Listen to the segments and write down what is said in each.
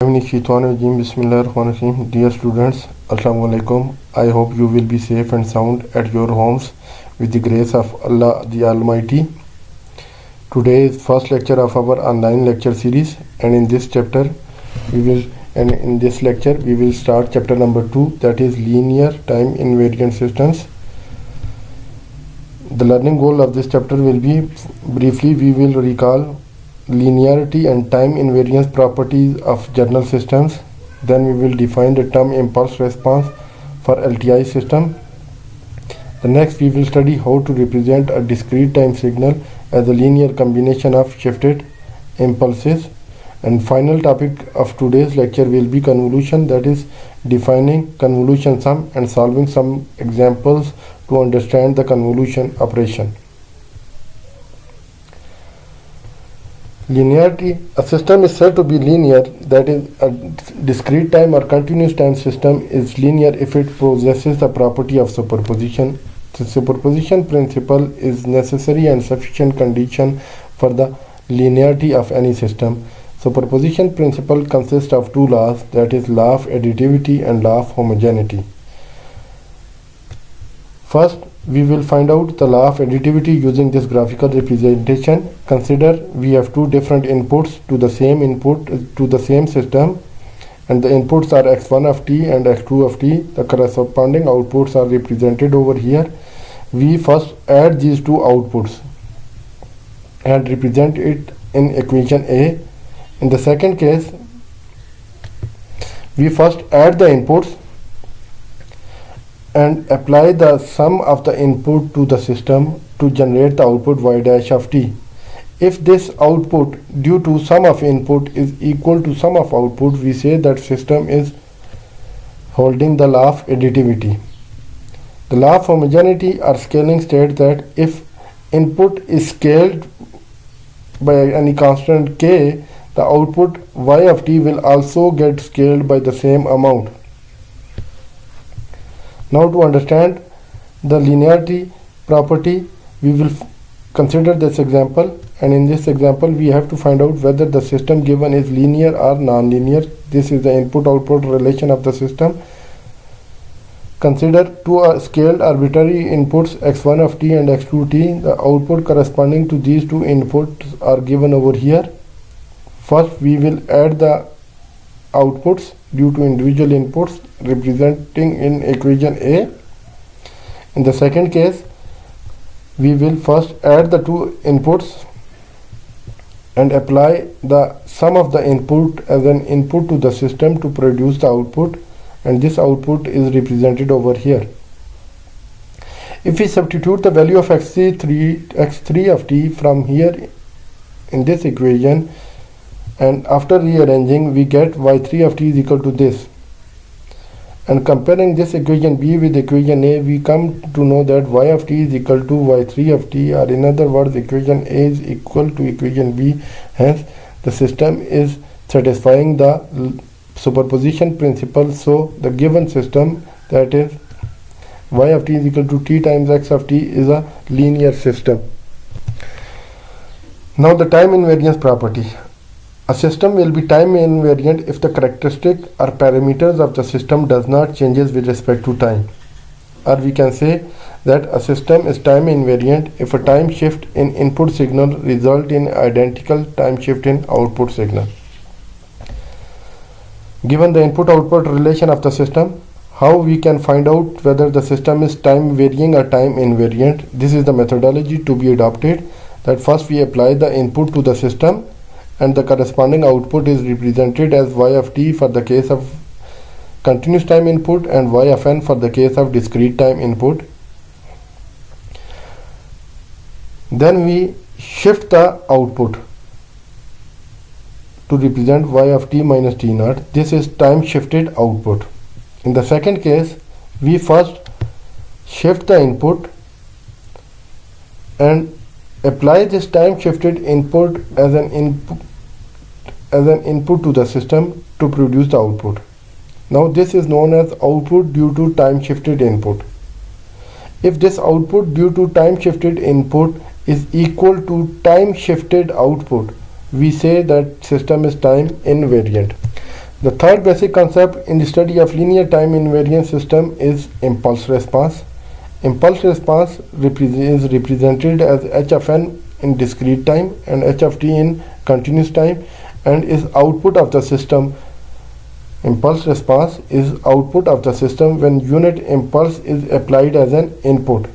Dear students, Assalamu alaikum. I hope you will be safe and sound at your homes with the grace of Allah the Almighty. Today is first lecture of our online lecture series, and in this lecture we will start chapter number 2, that is linear time invariant systems. The learning goal of this chapter will be briefly we will recall linearity and time invariance properties of general systems. Then we will define the term impulse response for LTI system. The next we will study how to represent a discrete time signal as a linear combination of shifted impulses. And final topic of today's lecture will be convolution, that is defining convolution sum and solving some examples to understand the convolution operation. Linearity. A system is said to be linear, that is, a discrete time or continuous time system is linear if it possesses the property of superposition. The superposition principle is necessary and sufficient condition for the linearity of any system. Superposition principle consists of two laws, that is, law of additivity and law of homogeneity. First, we will find out the law of additivity using this graphical representation. Consider we have two different inputs to the same system, and the inputs are x1 of t and x2 of t. The corresponding outputs are represented over here. We first add these two outputs and represent it in equation A. In the second case, we first add the inputs and apply the sum of the input to the system to generate the output y dash of t. If this output due to sum of input is equal to sum of output, we say that system is holding the law of additivity. The law of homogeneity or scaling states that if input is scaled by any constant k, the output y of t will also get scaled by the same amount. Now, to understand the linearity property, we will consider this example, and in this example we have to find out whether the system given is linear or non-linear. This is the input-output relation of the system. Consider two scaled arbitrary inputs x1 of t and x2 t. The output corresponding to these two inputs are given over here. First, we will add the outputs due to individual inputs representing in equation A. In the second case, we will first add the two inputs and apply the sum of the input as an input to the system to produce the output, and this output is represented over here. If we substitute the value of x3 of t from here in this equation, and after rearranging we get y3 of t is equal to this, and comparing this equation B with equation A, we come to know that y of t is equal to y3 of t, or in other words equation A is equal to equation B. Hence the system is satisfying the superposition principle. So the given system, that is y of t is equal to t times x of t, is a linear system. Now the time invariance property. A system will be time invariant if the characteristic or parameters of the system does not changes with respect to time. Or we can say that a system is time invariant if a time shift in input signal result in identical time shift in output signal. Given the input-output relation of the system, how we can find out whether the system is time varying or time invariant? This is the methodology to be adopted. That first we apply the input to the system, and the corresponding output is represented as y of t for the case of continuous time input and y of n for the case of discrete time input. Then we shift the output to represent y of t minus t naught. This is time shifted output. In the second case, we first shift the input and apply this time shifted input as an input to the system to produce the output. Now this is known as output due to time shifted input. If this output due to time shifted input is equal to time shifted output, we say that system is time invariant. The third basic concept in the study of linear time invariant system is impulse response. Impulse response is represented as h of n in discrete time and h of t in continuous time, and is output of the system. Impulse response is output of the system when unit impulse is applied as an input.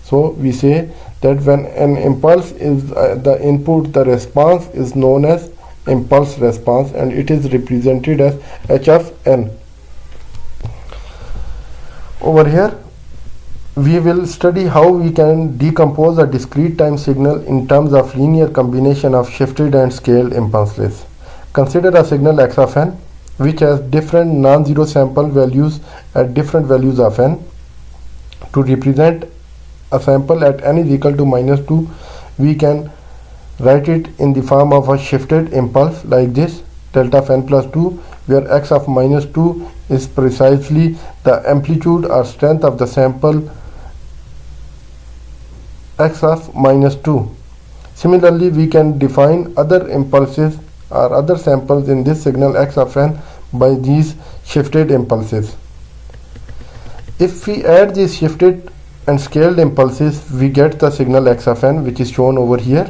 So we say that when an impulse is the input, the response is known as impulse response, and it is represented as h of n. Over here we will study how we can decompose a discrete time signal in terms of linear combination of shifted and scaled impulses. Consider a signal x of n which has different non-zero sample values at different values of n. To represent a sample at n is equal to -2, we can write it in the form of a shifted impulse like this, delta of n plus 2, where x of -2 is precisely the amplitude or strength of the sample x of -2. Similarly, we can define other impulses or other samples in this signal x of n by these shifted impulses. If we add these shifted and scaled impulses, we get the signal x of n, which is shown over here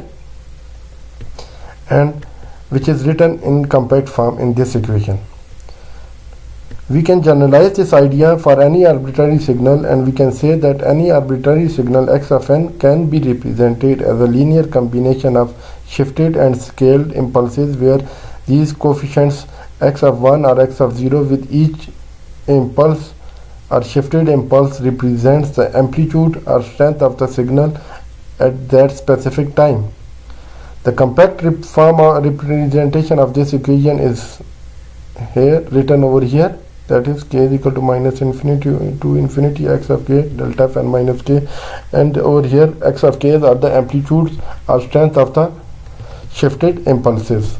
and which is written in compact form in this equation. We can generalize this idea for any arbitrary signal, and we can say that any arbitrary signal x of n can be represented as a linear combination of shifted and scaled impulses, where these coefficients x of 1 or x of 0 with each impulse or shifted impulse represents the amplitude or strength of the signal at that specific time. The compact form or representation of this equation is here written over here, that is k is equal to -infinity to infinity x of k delta of n minus k, and over here x of k are the amplitudes or strength of the shifted impulses.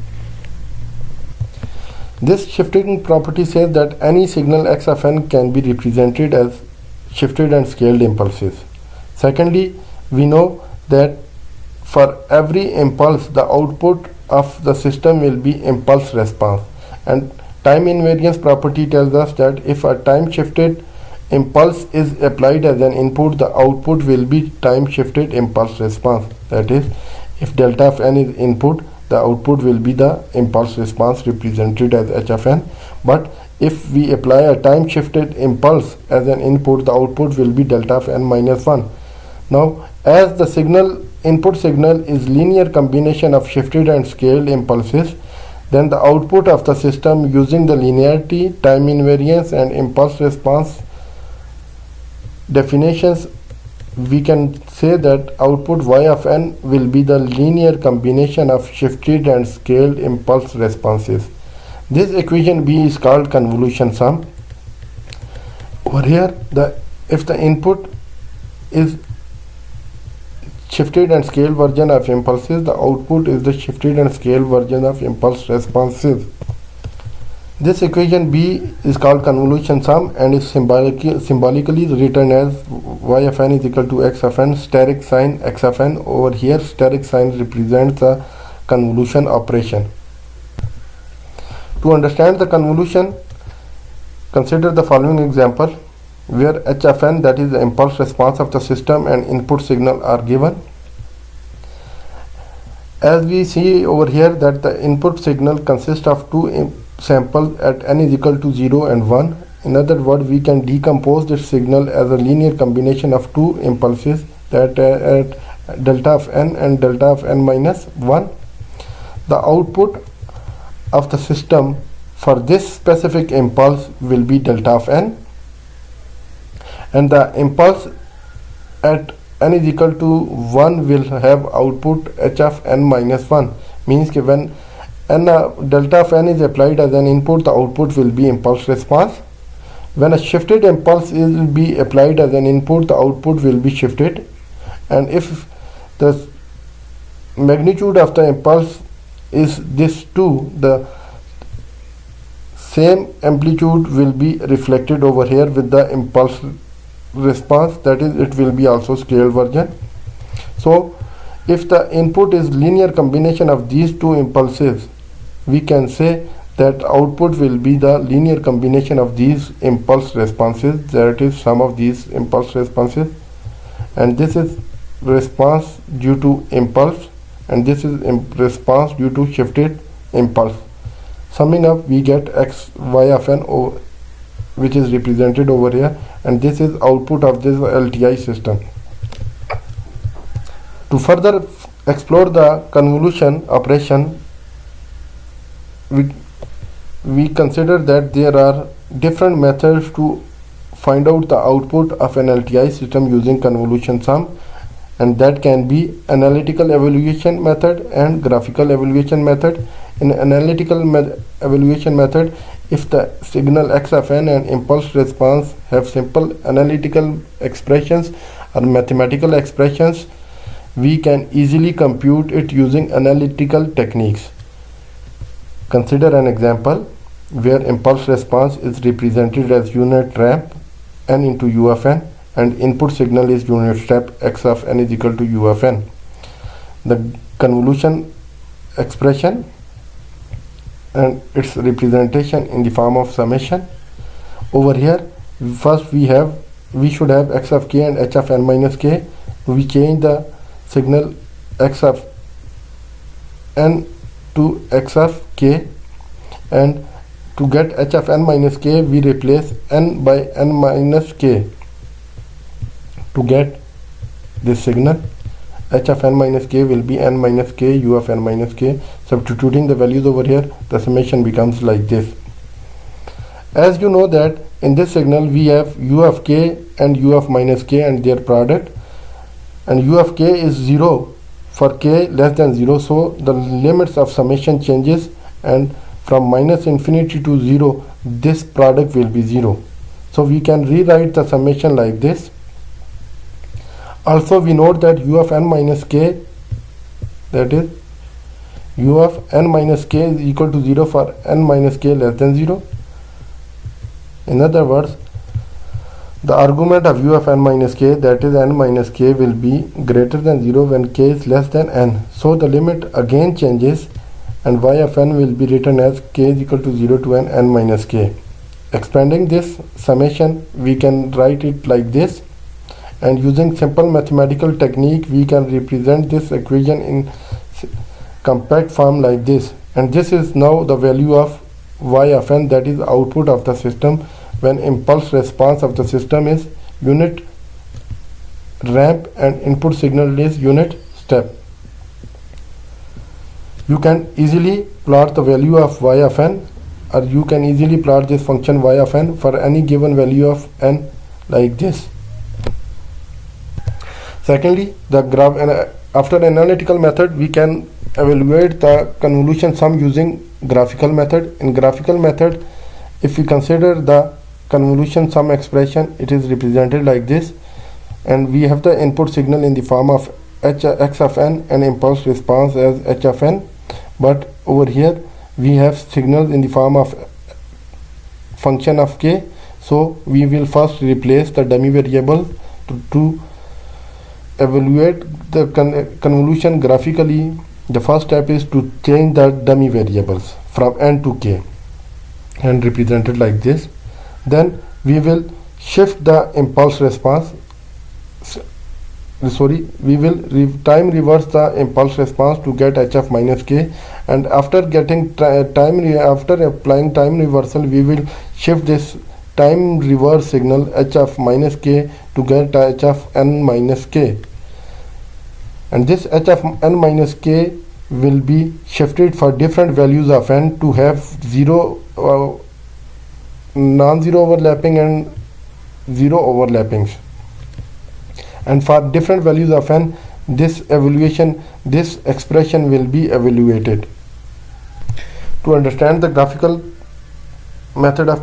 This shifting property says that any signal x of n can be represented as shifted and scaled impulses. Secondly, we know that for every impulse the output of the system will be impulse response, and time invariance property tells us that if a time shifted impulse is applied as an input, the output will be time shifted impulse response. That is, if delta of n is input, the output will be the impulse response represented as h of n. But if we apply a time shifted impulse as an input, the output will be delta of n minus 1. Now, as the input signal is linear combination of shifted and scaled impulses, then the output of the system using the linearity, time invariance and impulse response definitions, we can say that output y of n will be the linear combination of shifted and scaled impulse responses. This equation B is called convolution sum. Over here, if the input is shifted and scaled version of impulses, the output is the shifted and scaled version of impulse responses. This equation B is called convolution sum and is symbolically written as y of n is equal to x of n, steric sign x of n. Over here, steric sign represents the convolution operation. To understand the convolution, consider the following example where h of n, that is the impulse response of the system, and input signal are given. As we see over here that the input signal consists of two samples at n is equal to 0 and 1. In other words, we can decompose this signal as a linear combination of two impulses that at delta of n and delta of n minus 1. The output of the system for this specific impulse will be delta of n, and the impulse at n is equal to 1 will have output h of n minus 1. Means that when delta of n is applied as an input, the output will be impulse response. When a shifted impulse will be applied as an input, the output will be shifted. And if the magnitude of the impulse is this 2, the same amplitude will be reflected over here with the impulse response, that is, it will be also scaled version. So if the input is linear combination of these two impulses, we can say that output will be the linear combination of these impulse responses, that is sum of these impulse responses, and this is response due to impulse, and this is response due to shifted impulse. Summing up, we get x y of n, which is represented over here, and this is output of this LTI system. To further explore the convolution operation, we consider that there are different methods to find out the output of an LTI system using convolution sum, and that can be analytical evaluation method and graphical evaluation method. In analytical evaluation method, if the signal x of n and impulse response have simple analytical expressions or mathematical expressions, we can easily compute it using analytical techniques. Consider an example where impulse response is represented as unit ramp n into u of n, and input signal is unit step x of n is equal to u of n. The convolution expression and its representation in the form of summation. Over here, first we should have x of k and h of n minus k. We change the signal x of n to x of k, and to get h of n minus k, we replace n by n minus k to get this signal. H of n minus k will be n minus k u of n minus k. Substituting the values over here, the summation becomes like this. As you know that in this signal we have u of k and u of minus k and their product, and u of k is 0 for k less than 0, so the limits of summation changes, and from minus infinity to 0 this product will be 0. So we can rewrite the summation like this. Also we note that u of n minus k, that is u of n minus k, is equal to 0 for n minus k less than 0. In other words, the argument of u of n minus k, that is n minus k, will be greater than 0 when k is less than n. So the limit again changes, and y of n will be written as k is equal to 0 to n minus k. Expanding this summation, we can write it like this, and using simple mathematical technique we can represent this equation in compact form like this, and this is now the value of y of n, that is output of the system when impulse response of the system is unit ramp and input signal is unit step. You can easily plot the value of y of n, or you can easily plot this function y of n for any given value of n like this. Secondly, after analytical method, we can evaluate the convolution sum using graphical method. In graphical method, if we consider the convolution sum expression, it is represented like this, and we have the input signal in the form of x of n and impulse response as h of n, but over here we have signals in the form of function of k. So we will first replace the dummy variable to evaluate the convolution graphically. The first step is to change the dummy variables from n to k and represented like this. Then we will shift the impulse response, we will time reverse the impulse response to get h of minus k, and after getting after applying time reversal, we will shift this time reverse signal h of minus k to get h of n minus k, and this h of n minus k will be shifted for different values of n to have non-zero overlapping and zero overlappings, and for different values of n this expression will be evaluated. To understand the graphical method of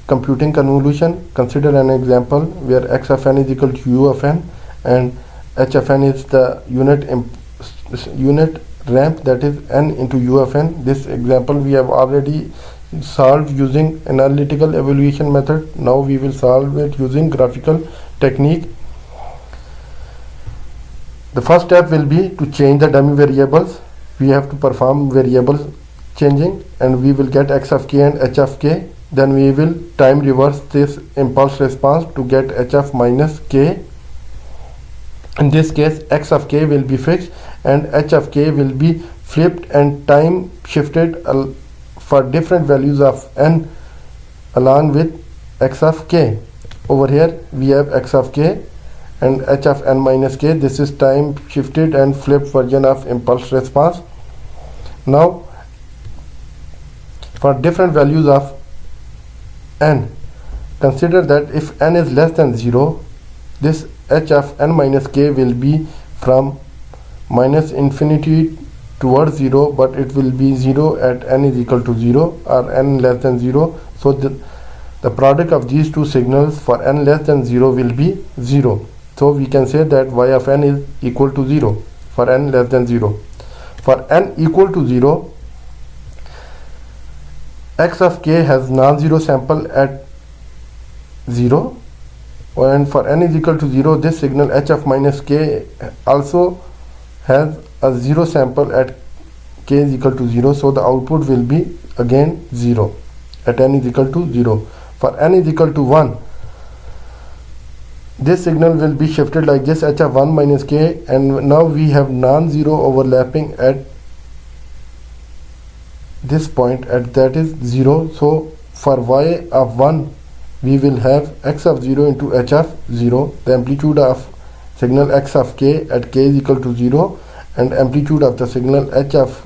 computing convolution, consider an example where x of n is equal to u of n and h of n is the unit ramp, that is n into u of n. This example we have already solved using analytical evaluation method. Now we will solve it using graphical technique. The first step will be to change the dummy variables. We have to perform variable changing, and we will get x of k and h of k. Then we will time reverse this impulse response to get h of minus k. In this case, x of k will be fixed and h of k will be flipped and time shifted for different values of n along with x of k. Over here we have x of k and h of n minus k. This is time shifted and flipped version of impulse response. Now for different values of n, consider that if n is less than 0, this h of n minus k will be from minus infinity towards 0, but it will be 0 at n is equal to 0 or n less than 0. So the product of these two signals for n less than 0 will be 0. So we can say that y of n is equal to 0 for n less than 0. For n equal to 0, x of k has non-zero sample at 0, and for n is equal to 0, this signal h of minus k also has a 0 sample at k is equal to 0. So the output will be again 0 at n is equal to 0. For n is equal to 1, this signal will be shifted like this, h of 1 minus k, and now we have non-zero overlapping at this point, at that is 0. So for y of 1 we will have x of 0 into h of 0, the amplitude of signal x of k at k is equal to 0, and amplitude of the signal h of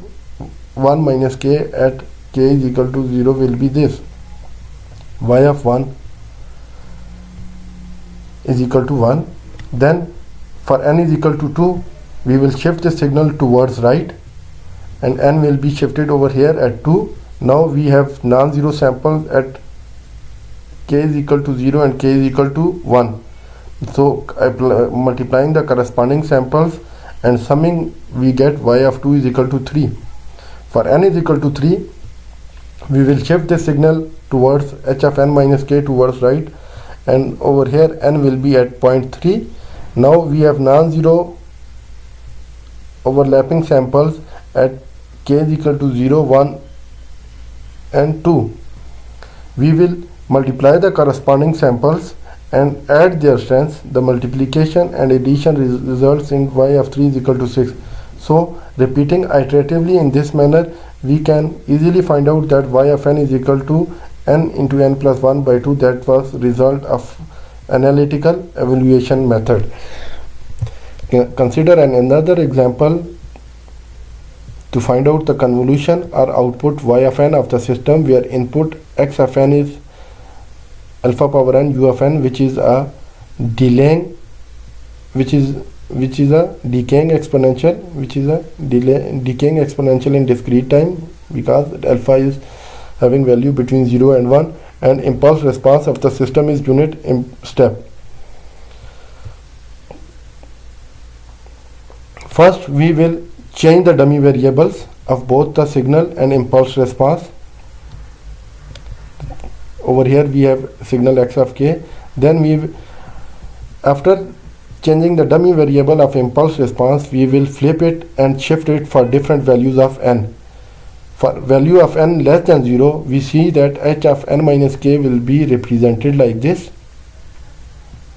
1 minus k at k is equal to 0 will be this. Y of 1 is equal to 1. Then for n is equal to 2, we will shift the signal towards right and n will be shifted over here at 2. Now we have non-zero samples at k is equal to 0 and k is equal to 1. So multiplying the corresponding samples and summing, we get y of 2 is equal to 3. For n is equal to 3, we will shift the signal towards h of n minus k towards right, and over here n will be at 0.3. Now we have non-zero overlapping samples at k is equal to 0, 1 and 2. We will multiply the corresponding samples and add their strengths. The multiplication and addition results in y of 3 is equal to 6. So repeating iteratively in this manner, we can easily find out that y of n is equal to n into n plus 1 by 2. That was result of analytical evaluation method. Consider another example to find out the convolution or output y of n of the system, where input x of n is alpha power n u of n, which is a decaying exponential in discrete time, because alpha is having value between 0 and 1, and impulse response of the system is unit step. First we will change the dummy variables of both the signal and impulse response. Over here we have signal x of k. Then after changing the dummy variable of impulse response, we will flip it and shift it for different values of n. For value of n less than 0, we see that h of n minus k will be represented like this.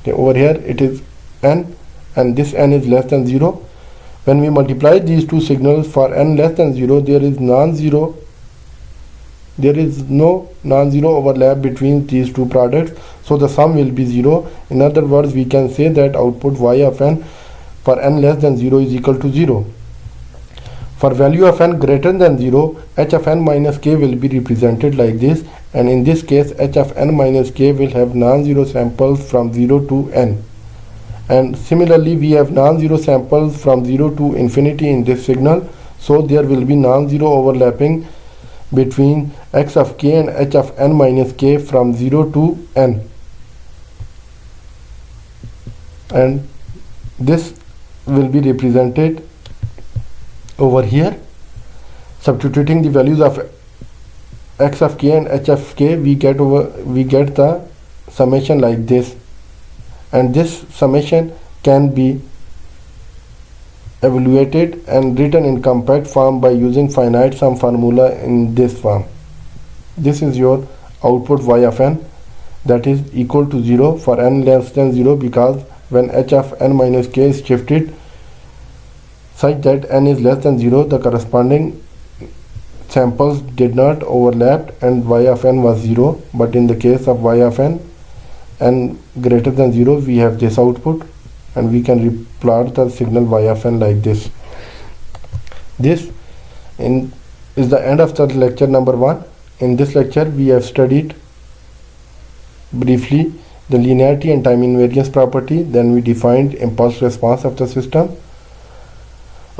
Okay, over here it is n and this n is less than 0. When we multiply these two signals for n less than 0, there is no non-zero overlap between these two products, so the sum will be 0. In other words, we can say that output y of n for n less than 0 is equal to 0. For value of n greater than 0, h of n minus k will be represented like this, and in this case h of n minus k will have non-zero samples from 0 to n. And similarly, we have non-zero samples from 0 to infinity in this signal, so there will be non-zero overlapping between x of k and h of n minus k from 0 to n. And this will be represented over here. Substituting the values of x of k and h of k, we get the summation like this, and this summation can be evaluated and written in compact form by using finite sum formula in this form. This is your output y of n, that is equal to 0 for n less than 0, because when h of n minus k is shifted such that n is less than 0, the corresponding samples did not overlap and y of n was 0. But in the case of y of n greater than 0, we have this output, and we can plot the signal y of n like this. This is the end of the lecture number 1. In this lecture we have studied briefly the linearity and time invariance property. Then we defined impulse response of the system.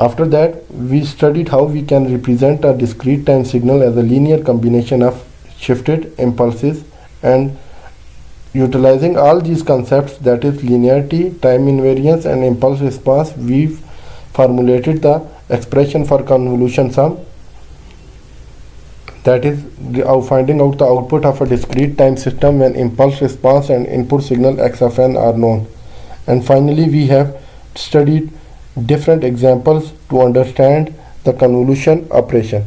After that we studied how we can represent a discrete time signal as a linear combination of shifted impulses, and utilizing all these concepts, that is linearity, time invariance and impulse response, we formulated the expression for convolution sum, that is finding out the output of a discrete time system when impulse response and input signal x of n are known. And finally we have studied different examples to understand the convolution operation.